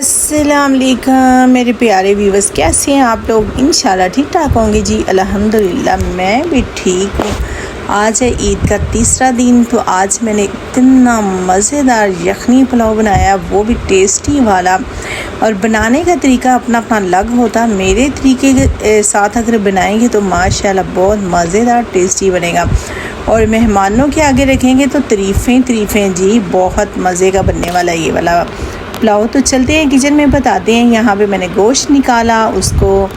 अस्सलाम वालेकुम मेरे प्यारे व्यूवर्स, कैसे हैं आप लोग? इंशाल्लाह ठीक ठाक होंगे जी। अल्हम्दुलिल्लाह मैं भी ठीक हूँ। आज है ईद का तीसरा दिन, तो आज मैंने इतना मज़ेदार यखनी पुलाव बनाया, वो भी टेस्टी वाला। और बनाने का तरीका अपना अपना अलग होता, मेरे तरीके के साथ अगर बनाएंगे तो माशाल्लाह बहुत मज़ेदार टेस्टी बनेगा। और मेहमानों के आगे रखेंगे तो तारीफ़ें जी, बहुत मज़े का बनने वाला ये वाला पुलाव। तो चलते हैं किचन में, बताते हैं। यहाँ पे मैंने गोश्त निकाला, उसको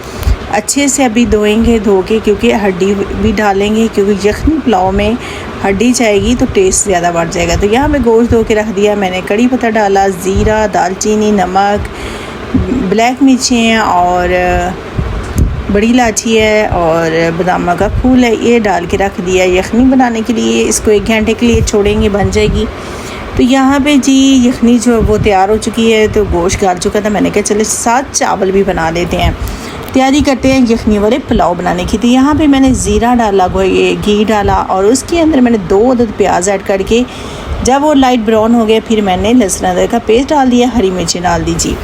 अच्छे से अभी धोएंगे, धो के, क्योंकि हड्डी भी डालेंगे, क्योंकि यखनी पुलाव में हड्डी जाएगी तो टेस्ट ज़्यादा बढ़ जाएगा। तो यहाँ पे गोश्त धो के रख दिया मैंने, कड़ी पत्ता डाला, ज़ीरा, दालचीनी, नमक, ब्लैक मिर्चें और बड़ी इलायची है और बादाम का फूल है, ये डाल के रख दिया यखनी बनाने के लिए। इसको 1 घंटे के लिए छोड़ेंगे, बन जाएगी। तो यहाँ पे जी यखनी जो वो तैयार हो चुकी है, तो गोश्त गाल चुका था, मैंने कहा चले साथ चावल भी बना लेते हैं, तैयारी करते हैं यखनी वाले पुलाव बनाने की। तो यहाँ पे मैंने ज़ीरा डाला, ये घी डाला और उसके अंदर मैंने 2 अदद प्याज ऐड करके, जब वो लाइट ब्राउन हो गया फिर मैंने लहसुन अदरक का पेस्ट डाल दिया, हरी मिर्ची डाल दीजिए।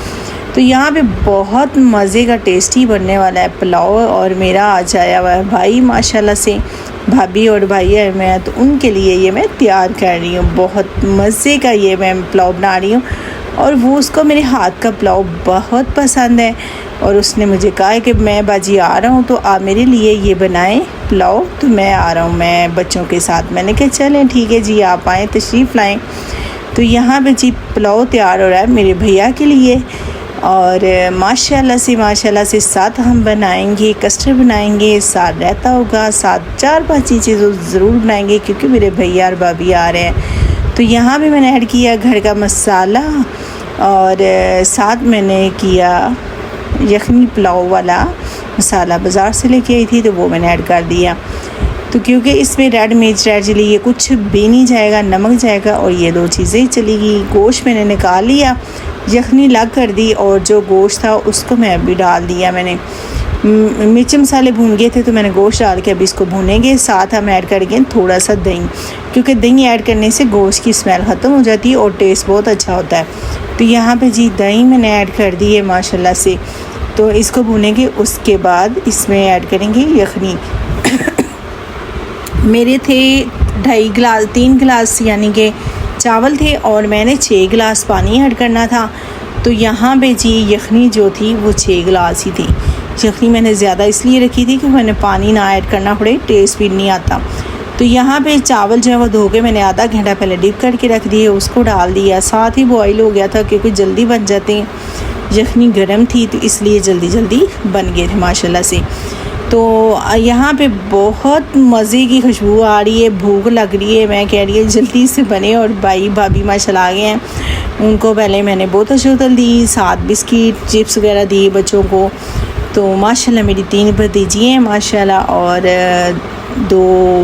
तो यहाँ पे बहुत मज़े का टेस्टी बनने वाला है पुलाव। और मेरा आज आया हुआ है भाई, माशाल्लाह से भाभी और भाई है मैं, तो उनके लिए ये मैं तैयार कर रही हूँ। बहुत मज़े का ये मैं पुलाव बना रही हूँ, और वो उसको मेरे हाथ का पुलाव बहुत पसंद है। और उसने मुझे कहा है कि मैं बाजी आ रहा हूँ तो आप मेरे लिए ये बनाएं पुलाव, तो मैं आ रहा हूँ मैं बच्चों के साथ। मैंने कहा चलें ठीक है जी, आप आएँ, तशरीफ़ लाएँ। तो यहाँ पे जी पुलाव तैयार हो रहा है मेरे भैया के लिए, और माशाल्लाह से साथ हम बनाएंगे, कस्टर्ड बनाएंगे, साथ रायता होगा, साथ 4-5 चीज़ें ज़रूर बनाएंगे, क्योंकि मेरे भैया और भाभी आ रहे हैं। तो यहाँ भी मैंने ऐड किया घर का मसाला, और साथ मैंने किया यखनी पुलाव वाला मसाला, बाज़ार से लेके आई थी, तो वो मैंने ऐड कर दिया। तो क्योंकि इसमें रेड मिर्च, रेड चिली, ये कुछ भी नहीं जाएगा, नमक जाएगा और ये 2 चीज़ें चलेगी। गोश्त मैंने निकाल लिया, यखनी लग कर दी, और जो गोश्त था उसको मैं अभी डाल दिया। मैंने मिर्च मसाले भून गए थे, तो मैंने गोश्त डाल के अभी इसको भूनेंगे। साथ हम ऐड करेंगे थोड़ा सा दही, क्योंकि दही ऐड करने से गोश्त की स्मेल ख़त्म हो जाती है और टेस्ट बहुत अच्छा होता है। तो यहाँ पे जी दही मैंने ऐड कर दी है माशाल्लाह से, तो इसको भूनेंगे। उसके बाद इसमें ऐड करेंगे यखनी। मेरे थे 2.5 गिलास, 3 गिलास यानी कि चावल थे, और मैंने 6 गिलास पानी ऐड करना था। तो यहाँ पे जी यखनी जो थी वो 6 गिलास ही थी। यखनी मैंने ज़्यादा इसलिए रखी थी कि मैंने पानी ना ऐड करना पड़े, टेस्ट भी नहीं आता। तो यहाँ पे चावल जो है वो धो के मैंने आधा घंटा पहले डिप करके रख दिए, उसको डाल दिया। साथ ही बॉयल हो गया था, क्योंकि जल्दी बन जाते हैं। यखनी गर्म थी तो इसलिए जल्दी बन गए थे माशाल्लाह से। तो यहाँ पे बहुत मज़े की खुशबू आ रही है, भूख लग रही है, मैं कह रही है जल्दी से बने। और भाई भाभी माशाल्लाह आ गए हैं, उनको पहले मैंने बोतल शोतल दी, साथ बिस्किट चिप्स वगैरह दिए बच्चों को। तो माशाल्लाह मेरी 3 भतीजी हैं माशाल्लाह, और 2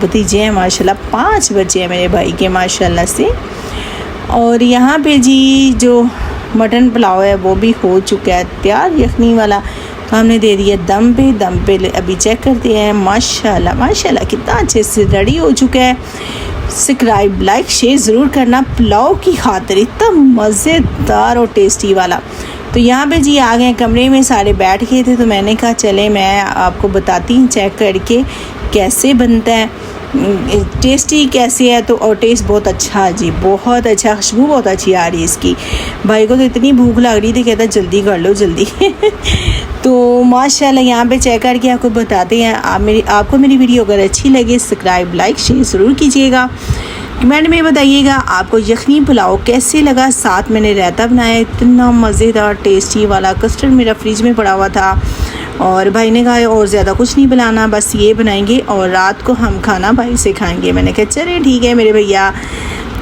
भतीजे हैं माशाल्लाह, 5 बच्चे हैं मेरे भाई के माशाल्लाह से। और यहाँ पे जी जो मटन पुलाव है वो भी हो चुका है तैयार, यखनी वाला। तो हमने दे दिया दम पे अभी चेक करते हैं। माशाल्लाह कितना अच्छे से रेडी हो चुका है। सब्सक्राइब, लाइक, शेयर ज़रूर करना पुलाव की खातिर, इतना मज़ेदार और टेस्टी वाला। तो यहाँ पे जी आ गए कमरे में, सारे बैठ गए थे, तो मैंने कहा चले मैं आपको बताती हूँ चेक करके कैसे बनता है, टेस्टी कैसे है। तो और टेस्ट बहुत अच्छा है जी, बहुत अच्छा, खुशबू बहुत अच्छी आ रही है इसकी। भाई को तो इतनी भूख लग रही थी, कहता जल्दी कर लो जल्दी। तो माशाल्लाह यहाँ पे चेक करके आपको बताते हैं। आपको मेरी वीडियो अगर अच्छी लगे, सब्सक्राइब, लाइक, शेयर ज़रूर कीजिएगा। कमेंट में बताइएगा आपको यखनी पुलाव कैसे लगा। साथ मैंने रायता बनाया, इतना मज़ेदार टेस्टी वाला। कस्टर्ड मेरा फ्रिज में पड़ा हुआ था, और भाई ने कहा और ज़्यादा कुछ नहीं बनाना, बस ये बनाएंगे और रात को हम खाना भाई से खाएंगे। मैंने कहा चले ठीक है मेरे भैया।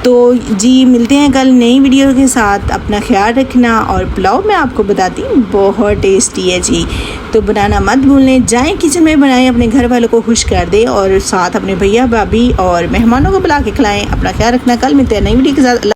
तो जी मिलते हैं कल नई वीडियो के साथ, अपना ख्याल रखना। और पुलाव मैं आपको बताती हूँ बहुत टेस्टी है जी, तो बनाना मत भूलें। जाएं किचन में बनाएं, अपने घर वालों को खुश कर दें, और साथ अपने भैया भाभी और मेहमानों को बुला के खिलाएं। अपना ख्याल रखना, कल मिलते हैं नई वीडियो के साथ।